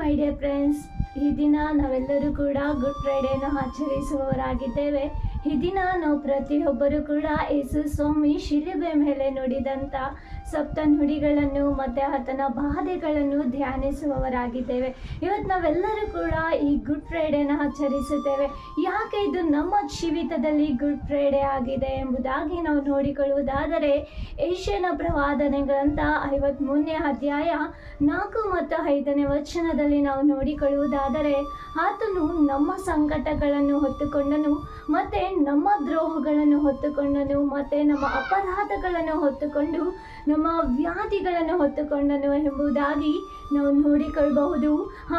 My dear friends, ಈ ದಿನ ನಾವೆಲ್ಲರೂ ಕೂಡ ಗುಡ್ ಫ್ರೈಡೇನ ಆಚರಿಸುವವರಾಗಿದ್ದೇವೆ. ಈ ದಿನ ನಾವು ಪ್ರತಿಯೊಬ್ಬರು ಕೂಡ ಯೇಸು ಸ್ವಾಮಿ ಶಿಲುಬೆ ಮೇಲೆ ನುಡಿದಂಥ ಸಪ್ತ ನುಡಿಗಳನ್ನು ಮತ್ತು ಆತನ ಬಾಧೆಗಳನ್ನು ಧ್ಯಾನಿಸುವವರಾಗಿದ್ದೇವೆ. ಇವತ್ತು ನಾವೆಲ್ಲರೂ ಕೂಡ ಈ ಗುಡ್ ಫ್ರೈಡೇನ ಆಚರಿಸುತ್ತೇವೆ. ಯಾಕೆ ಇದು ನಮ್ಮ ಜೀವಿತದಲ್ಲಿ ಗುಡ್ ಫ್ರೈಡೇ ಆಗಿದೆ ಎಂಬುದಾಗಿ ನಾವು ನೋಡಿಕೊಳ್ಳುವುದಾದರೆ, ಏಷ್ಯನ ಪ್ರವಾದನೆ ಗ್ರಂಥ 53ನೇ ಅಧ್ಯಾಯ 4 ಮತ್ತು 5ನೇ ವಚನದಲ್ಲಿ ನಾವು ನೋಡಿಕೊಳ್ಳುವುದಾದರೆ, ಆತನು ನಮ್ಮ ಸಂಕಟಗಳನ್ನು ಹೊತ್ತುಕೊಂಡನು ಮತ್ತು ನಮ್ಮ ದ್ರೋಹಗಳನ್ನು ಹೊತ್ತುಕೊಂಡನು ಮತ್ತು ನಮ್ಮ ಅಪರಾಧಗಳನ್ನು ಹೊತ್ತುಕೊಂಡು ನಮ್ಮ ವ್ಯಾಧಿಗಳನ್ನು ಹೊತ್ತುಕೊಂಡನು ಎಂಬುದಾಗಿ ನಾವು ನೋಡಿಕೊಳ್ಳಬಹುದು.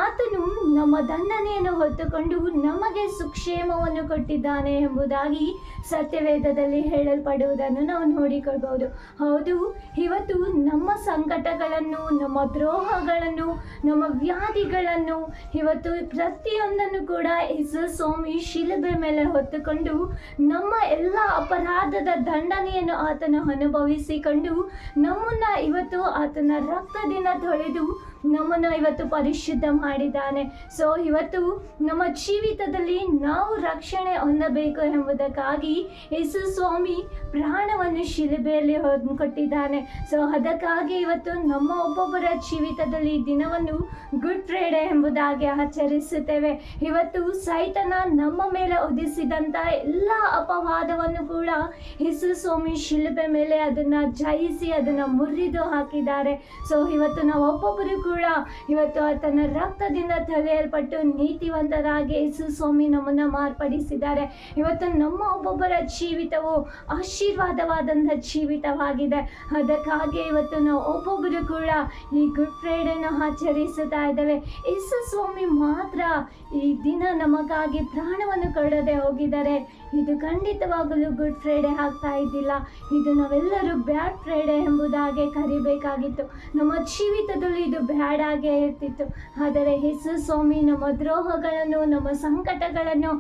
ಆತನು ನಮ್ಮ ದಂಡನೆಯನ್ನು ಹೊತ್ತುಕೊಂಡು ನಮಗೆ ಸುಕ್ಷೇಮವನ್ನು ಕೊಟ್ಟಿದ್ದಾನೆ ಎಂಬುದಾಗಿ ಸತ್ಯವೇದದಲ್ಲಿ ಹೇಳಲ್ಪಡುವುದನ್ನು ನಾವು ನೋಡಿಕೊಳ್ಳಬಹುದು. ಹೌದು, ಇವತ್ತು ನಮ್ಮ ಸಂಕಟಗಳನ್ನು, ನಮ್ಮ ದ್ರೋಹಗಳನ್ನು, ನಮ್ಮ ವ್ಯಾಧಿಗಳನ್ನು ಇವತ್ತು ಪ್ರತಿಯೊಂದನ್ನು ಕೂಡ ಯೇಸು ಸ್ವಾಮಿ ಶಿಲುಬೆ ಮೇಲೆ ಹೊತ್ತುಕೊಂಡು ನಮ್ಮ ಎಲ್ಲ ಅಪರಾಧದ ದಂಡನೆಯನ್ನು ಆತನು ಅನುಭವಿಸಿಕೊಂಡು ನಮ್ಮನ್ನು ಇವತ್ತು ಆತನ ರಕ್ತದಿಂದ ತೊಳೆದು ನಮ್ಮನ್ನು ಇವತ್ತು ಪರಿಶುದ್ಧ ಮಾಡಿದ್ದಾನೆ. ಸೊ ಇವತ್ತು ನಮ್ಮ ಜೀವಿತದಲ್ಲಿ ನಾವು ರಕ್ಷಣೆ ಹೊಂದಬೇಕು ಎಂಬುದಕ್ಕಾಗಿ ಯೇಸು ಸ್ವಾಮಿ ಪ್ರಾಣವನ್ನು ಶಿಲುಬೆಯಲ್ಲಿ ಕೊಟ್ಟಿದ್ದಾನೆ. ಸೊ ಅದಕ್ಕಾಗಿ ಇವತ್ತು ನಮ್ಮ ಒಬ್ಬೊಬ್ಬರ ಜೀವಿತದಲ್ಲಿ ಈ ದಿನವನ್ನು ಗುಡ್ ಫ್ರೈಡೇ ಎಂಬುದಾಗಿ ಆಚರಿಸುತ್ತೇವೆ. ಇವತ್ತು ಸೈತನ ನಮ್ಮ ಮೇಲೆ ಒದಿಸಿದಂಥ ಎಲ್ಲ ಅಪವಾದವನ್ನು ಕೂಡ ಯೇಸು ಸ್ವಾಮಿ ಶಿಲುಬೆ ಮೇಲೆ ಅದನ್ನು ಜಯಿಸಿ ಅದನ್ನು ಮುರಿದು ಹಾಕಿದ್ದಾರೆ. ಸೊ ಇವತ್ತು ನಾವು ಒಬ್ಬೊಬ್ಬರು ಕೂಡ ಇವತ್ತು ಆತನ ರಕ್ತದಿಂದ ತೊಳೆಯಲ್ಪಟ್ಟು ನೀತಿವಂತರಾಗಿ ಯೇಸು ಸ್ವಾಮಿ ನಮ್ಮನ್ನು ಮಾರ್ಪಡಿಸಿದ್ದಾರೆ. ಇವತ್ತು ನಮ್ಮ ಒಬ್ಬೊಬ್ಬರ ಜೀವಿತವು ಆಶೀರ್ವಾದವಾದಂಥ ಜೀವಿತವಾಗಿದೆ. ಅದಕ್ಕಾಗಿ ಇವತ್ತು ನಾವು ಒಬ್ಬೊಬ್ಬರು ಕೂಡ ಈ ಗುಡ್ ಫ್ರೈಡೇನ ಆಚರಿಸುತ್ತಾ ಇದ್ದೇವೆ. ಯೇಸು ಸ್ವಾಮಿ ಮಾತ್ರ ಈ ದಿನ ನಮಗಾಗಿ ಪ್ರಾಣವನ್ನು ಕೊಡದೆ ಹೋಗಿದ್ದಾರೆ. ಇದು ಖಂಡಿತವಾಗಲೂ ಗುಡ್ ಫ್ರೈಡೇ ಆಗ್ತಾ ಇದ್ದಿಲ್ಲ. ಇದು ನಾವೆಲ್ಲರೂ ಬ್ಯಾಡ್ ಫ್ರೈಡೇ ಎಂಬುದಾಗಿ ಕರಿಬೇಕಾಗಿತ್ತು. ನಮ್ಮ ಜೀವಿತದಲ್ಲಿ ಇದು ಬ್ಯಾಡ್ ಆಗೇ ಇರ್ತಿತ್ತು. ಆದರೆ ಯೇಸು ಸ್ವಾಮಿ ನಮ್ಮ ದ್ರೋಹಗಳನ್ನು, ನಮ್ಮ ಸಂಕಟಗಳನ್ನು,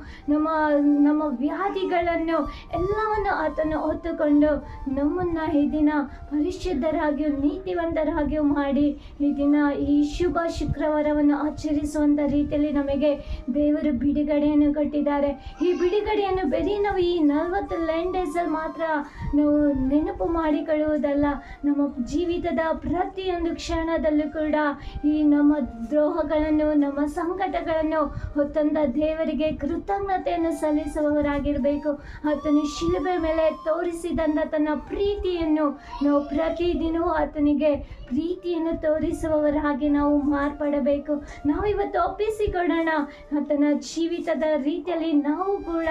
ನಮ್ಮ ವ್ಯಾಧಿಗಳನ್ನು ಎಲ್ಲವನ್ನು ಆತನು ಹೊತ್ತುಕೊಂಡು ನಮ್ಮನ್ನು ಈ ದಿನ ಪರಿಶುದ್ಧರಾಗಿಯೂ ನೀತಿವಂತರಾಗಿಯೂ ಮಾಡಿ ಈ ದಿನ ಈ ಶುಭ ಶುಕ್ರವಾರವನ್ನು ಆಚರಿಸುವಂಥ ರೀತಿಯಲ್ಲಿ ನಮಗೆ ದೇವರು ಬಿಡುಗಡೆಯನ್ನು ಕೊಟ್ಟಿದ್ದಾರೆ. ಈ ಬಿಡುಗಡೆಯನ್ನು ಬರೀ ನಾವು ಈ 40 ಡೇಸಲ್ಲಿ ಮಾತ್ರ ನಾವು ನೆನಪು ಮಾಡಿಕೊಳ್ಳುವುದಲ್ಲ, ನಮ್ಮ ಜೀವಿತದ ಪ್ರತಿಯೊಂದು ಕ್ಷಣದಲ್ಲೂ ಕೂಡ ಈ ನಮ್ಮ ದ್ರೋಹಗಳನ್ನು, ನಮ್ಮ ಸಂಕಟಗಳನ್ನು ಹೊತ್ತಂತ ದೇವರಿಗೆ ಕೃತಜ್ಞತೆಯನ್ನು ಸಲ್ಲಿಸುವವರಾಗಿರಬೇಕು. ಆತನು ಶಿಲುಬೆ ಮೇಲೆ ತೋರಿಸಿದಂಥ ತನ್ನ ಪ್ರೀತಿಯನ್ನು ನಾವು ಪ್ರತಿದಿನವೂ ಆತನಿಗೆ ಪ್ರೀತಿಯನ್ನು ತೋರಿಸುವವರಾಗಿ ನಾವು ಮಾರ್ಪಡಬೇಕು. ನಾವು ಇವತ್ತು ಒಪ್ಪಿಸಿಕೊಡೋಣ. ಆತನ ಜೀವಿತದ ರೀತಿಯಲ್ಲಿ ನಾವು ಕೂಡ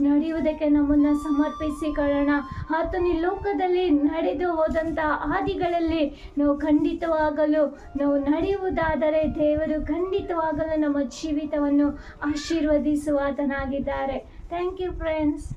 ನಡೆಯುವುದಕ್ಕೆ ನಮ್ಮನ್ನು ಸಮರ್ಪಿಸಿಕೊಳ್ಳೋಣ. ಆತನ ಈ ಲೋಕದಲ್ಲಿ ನಡೆದು ಹೋದಂಥ ಹಾದಿಗಳಲ್ಲಿ ನಾವು ಖಂಡಿತವಾಗಲು ನಾವು ನಡೆಯುವುದಾದರೆ ದೇವರು ಖಂಡಿತವಾಗಲು ನಮ್ಮ ಜೀವಿತವನ್ನು ಆಶೀರ್ವದಿಸುವ ಆತನಾಗಿದ್ದಾರೆ. Thank you friends.